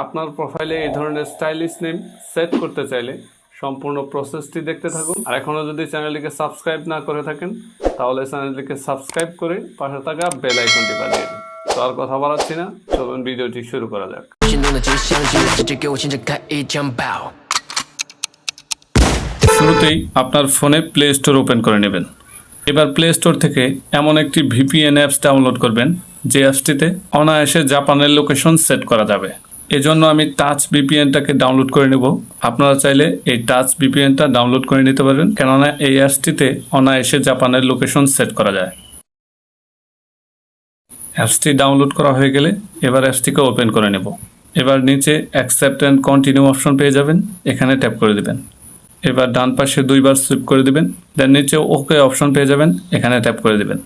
আপনার প্রোফাইলে এই ধরনের স্টাইলিশ নেম সেট করতে চাইলে সম্পূর্ণ প্রসেসটি দেখতে থাকুন। আর এখনও যদি চ্যানেলটিকে সাবস্ক্রাইব না করে থাকেন তাহলে চ্যানেলটিকে সাবস্ক্রাইব করে পাশে থাকা বেল আইকনটি বাজিয়ে দিন। তো আর কথা বলাচ্ছি না, চলুন ভিডিওটি শুরু করা যাক। শুরুতেই আপনার ফোনে প্লে স্টোর ওপেন করে নেবেন। এবার প্লে স্টোর থেকে এমন একটি ভিপিএন অ্যাপস ডাউনলোড করবেন যে অ্যাপসটিতে অনায়াসে জাপানের লোকেশন সেট করা যাবে। এজন্য আমি টাচ ভিপিএনটাকে ডাউনলোড করে নেব। আপনারা চাইলে এই টাচ ভিপিএনটা ডাউনলোড করে নিতে পারেন, কেননা এই অ্যাপসটিতে অনায়াসে জাপানের লোকেশন সেট করা যায়। অ্যাপসটি ডাউনলোড করা হয়ে গেলে এবার অ্যাপসটিকে ওপেন করে নেব। এবার নিচে অ্যাকসেপ্ট অ্যান্ড কন্টিনিউ অপশন পেয়ে যাবেন, এখানে ট্যাপ করে দেবেন। এবার ডান পাশে দুইবার সুইপ করে দিবেন, দেন নিচে ওকে অপশন পেয়ে যাবেন, এখানে ট্যাপ করে দিবেন।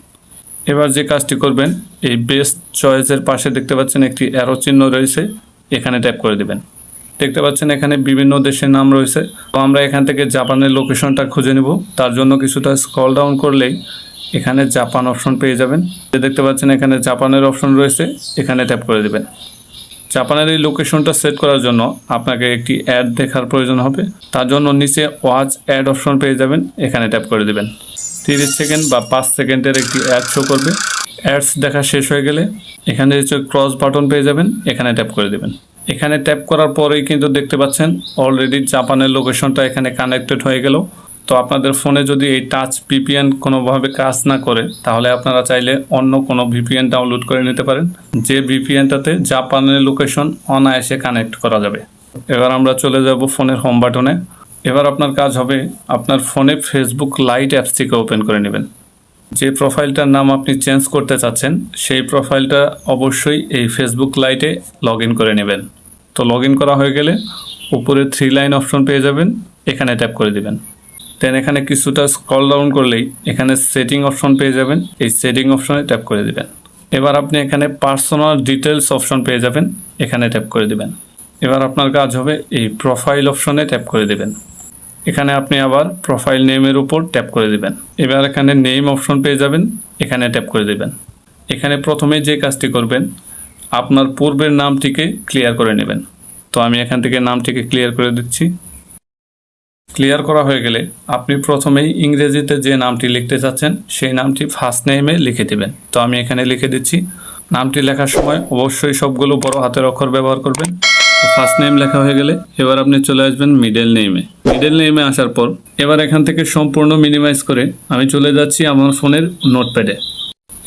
এবার যে কাজটি করবেন, এই বেস্ট চয়েসের পাশে দেখতে পাচ্ছেন একটি অ্যারো চিহ্ন রয়েছে, এখানে ট্যাপ করে দিবেন। দেখতে পাচ্ছেন এখানে বিভিন্ন দেশের নাম রয়েছে। তো আমরা এখান থেকে জাপানের লোকেশনটা খুঁজে নেব। তার জন্য কিছুটা স্ক্রল ডাউন করলেই এখানে জাপান অপশন পেয়ে যাবেন। দেখতে পাচ্ছেন এখানে জাপানের অপশন রয়েছে, এখানে ট্যাপ করে দিবেন। জাপানের এই লোকেশনটা সেট করার জন্য আপনাকে একটি অ্যাড দেখার প্রয়োজন হবে। তার জন্য নিচে ওয়াচ অ্যাড অপশন পেয়ে যাবেন, এখানে ট্যাপ করে দিবেন। 30 সেকেন্ড বা 5 সেকেন্ডের একটি অ্যাড শো করবে। অ্যাডস দেখা শেষ হয়ে গেলে এখানে হচ্ছে ক্রস বাটন পেয়ে যাবেন, এখানে ট্যাপ করে দেবেন। এখানে ট্যাপ করার পরেই কিন্তু দেখতে পাচ্ছেন অলরেডি জাপানের লোকেশনটা এখানে কানেক্টেড হয়ে গেল। তো আপনাদের ফোনে যদি এই টাচ ভিপিএন কোনোভাবে কাজ না করে তাহলে আপনারা চাইলে অন্য কোনো ভিপিএন ডাউনলোড করে নিতে পারেন, যে ভিপিএনটাতে জাপানের লোকেশন অনায়াসে কানেক্ট করা যাবে। এবার আমরা চলে যাব ফোনের হোম বাটনে। এবার আপনার কাজ হবে আপনার ফোনে ফেসবুক লাইট অ্যাপসটিকে ওপেন করে নেবেন। যে প্রোফাইলটার নাম আপনি চেঞ্জ করতে চাচ্ছেন সেই প্রোফাইলটা অবশ্যই এই ফেসবুক লাইটে লগ ইন করে নেবেন। তো লগ ইন করা হয়ে গেলে উপরে 3 লাইন অপশন পেয়ে যাবেন, এখানে ট্যাপ করে দিবেন। দেন এখানে কিছুটা স্ক্রল ডাউন করলেই এখানে সেটিং অপশন পেয়ে যাবেন, এই সেটিং অপশনে ট্যাপ করে দিবেন। এবার আপনি এখানে পার্সোনাল ডিটেলস অপশন পেয়ে যাবেন, এখানে ট্যাপ করে দিবেন। এবার আপনার কাজ হবে এই প্রোফাইল অপশনে ট্যাপ করে দিবেন। এখানে আপনি আবার প্রোফাইল নেমের উপর ট্যাপ করে দিবেন। এবার এখানে নেম অপশন পেয়ে যাবেন, এখানে ট্যাপ করে দিবেন। এখানে প্রথমে যে কাজটি করবেন, আপনার পূর্বের নামটিকে ক্লিয়ার করে নেবেন। তো আমি এখান থেকে নামটিকে ক্লিয়ার করে দিচ্ছি। ক্লিয়ার করা হয়ে গেলে আপনি প্রথমেই ইংরেজিতে যে নামটি লিখতে চাচ্ছেন সেই নামটি ফার্স্ট নেমে লিখে দেবেন। তো আমি এখানে লিখে দিচ্ছি। নামটি লেখার সময় অবশ্যই সবগুলো বড় হাতের অক্ষর ব্যবহার করবেন। ফার্স্ট নেম লেখা হয়ে গেলে এবার আপনি চলে আসবেন মিডল নেমে। মিডল নেমে আসার পর এবার এখান থেকে সম্পূর্ণ মিনিমাইজ করে আমি চলে যাচ্ছি আমার ফোনের নোটপ্যাডে।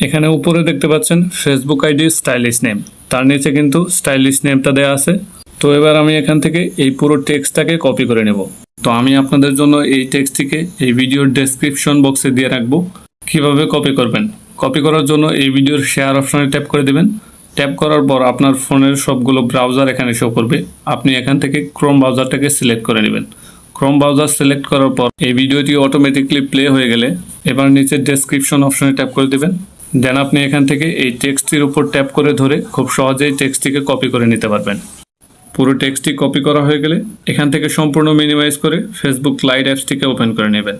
এখানে উপরে দেখতে পাচ্ছেন ফেসবুক আইডি স্টাইলিশ নেম, তার নিচে কিন্তু স্টাইলিশ নেমটা দেওয়া আছে। তো এবার আমি এখান থেকে এই পুরো টেক্সটটাকে কপি করে নেব। তো আমি আপনাদের জন্য এই টেক্সটটিকে এই ভিডিওর ডেসক্রিপশন বক্সে দিয়ে রাখবো। কিভাবে কপি করবেন, কপি করার জন্য এই ভিডিওর শেয়ার অপশনে ট্যাপ করে দেবেন। ট্যাপ করার পর আপনার ফোনের সবগুলো ব্রাউজার এখানে শো করবে। আপনি এখান থেকে ক্রোম ব্রাউজারটাকে সিলেক্ট করে নেবেন। ক্রোম ব্রাউজার সিলেক্ট করার পর এই ভিডিওটি অটোমেটিকলি প্লে হয়ে গেলে এবার নিচে ডেসক্রিপশন অপশনে ট্যাপ করে দেবেন। দেন আপনি এখান থেকে এই টেক্সটটির উপর ট্যাপ করে ধরে খুব সহজেই টেক্সটটিকে কপি করে নিতে পারবেন। পুরো টেক্সটটি কপি করা হয়ে গেলে এখান থেকে সম্পূর্ণ মিনিমাইজ করে ফেসবুক লাইট অ্যাপসটিকে ওপেন করে নেবেন।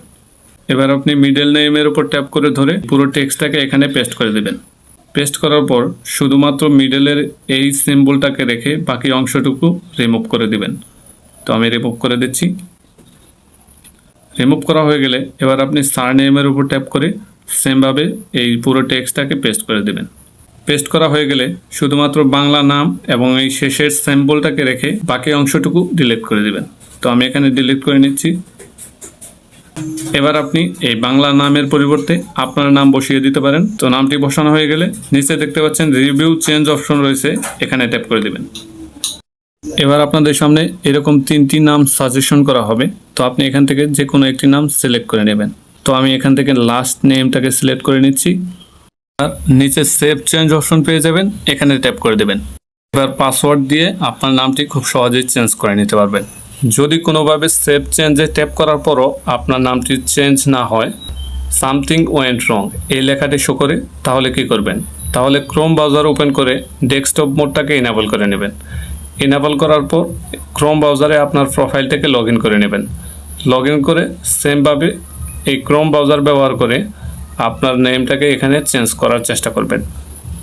এবার আপনি মিডল নেমের উপর ট্যাপ করে ধরে পুরো টেক্সটটাকে এখানে পেস্ট করে দেবেন। পেস্ট করার পর শুধুমাত্র মিডলের এই সিম্বলটাকে রেখে বাকি অংশটুকু রিমুভ করে দিবেন। তো আমি রিমুভ করে দিচ্ছি। রিমুভ করা হয়ে গেলে এবার আপনি সারনেমের উপর ট্যাপ করে সেমভাবে এই পুরো টেক্সটটাকে পেস্ট করে দেবেন। পেস্ট করা হয়ে গেলে শুধুমাত্র বাংলা নাম এবং এই শেষের সিম্বলটাকে রেখে বাকি অংশটুকু ডিলিট করে দিবেন। তো আমি এখানে ডিলিট করে নিচ্ছি। এবার আপনি এই বাংলা নামের পরিবর্তে আপনার নাম বসিয়ে দিতে পারেন। তো নামটি বসানো হয়ে গেলে নিচে দেখতে পাচ্ছেন রিভিউ চেঞ্জ অপশন রয়েছে, এখানে ট্যাপ করে দিবেন। এবার আপনাদের সামনে এরকম 3টি নাম সাজেশন করা হবে। তো আপনি এখান থেকে যে কোনো একটি নাম সিলেক্ট করে নেবেন। তো আমি এখান থেকে লাস্ট নেমটাকে সিলেক্ট করে নিচ্ছি। আর নিচে সেভ চেঞ্জ অপশন পেয়ে যাবেন, এখানে ট্যাপ করে দেবেন। এবার পাসওয়ার্ড দিয়ে আপনার নামটি খুব সহজেই চেঞ্জ করে নিতে পারবেন। যদি কোনোভাবে সেভ চেঞ্জে ট্যাপ করার পরও আপনার নামটি চেঞ্জ না হয়, সামথিং ওয়েন্ট রং এই লেখাটি শো করে, তাহলে কি করবেন, তাহলে ক্রোম ব্রাউজার ওপেন করে ডেস্কটপ মোডটাকে ইনেবল করে নেবেন। ইনেবল করার পর ক্রোম ব্রাউজারে আপনার প্রোফাইলটাকে লগ ইন করে নেবেন। লগ ইন করে সেমভাবে এই ক্রোম ব্রাউজার ব্যবহার করে আপনার নেমটাকে এখানে চেঞ্জ করার চেষ্টা করবেন।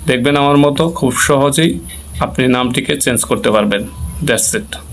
দেখবেন আমার মতো খুব সহজেই আপনি নামটিকে চেঞ্জ করতে পারবেন। That's it.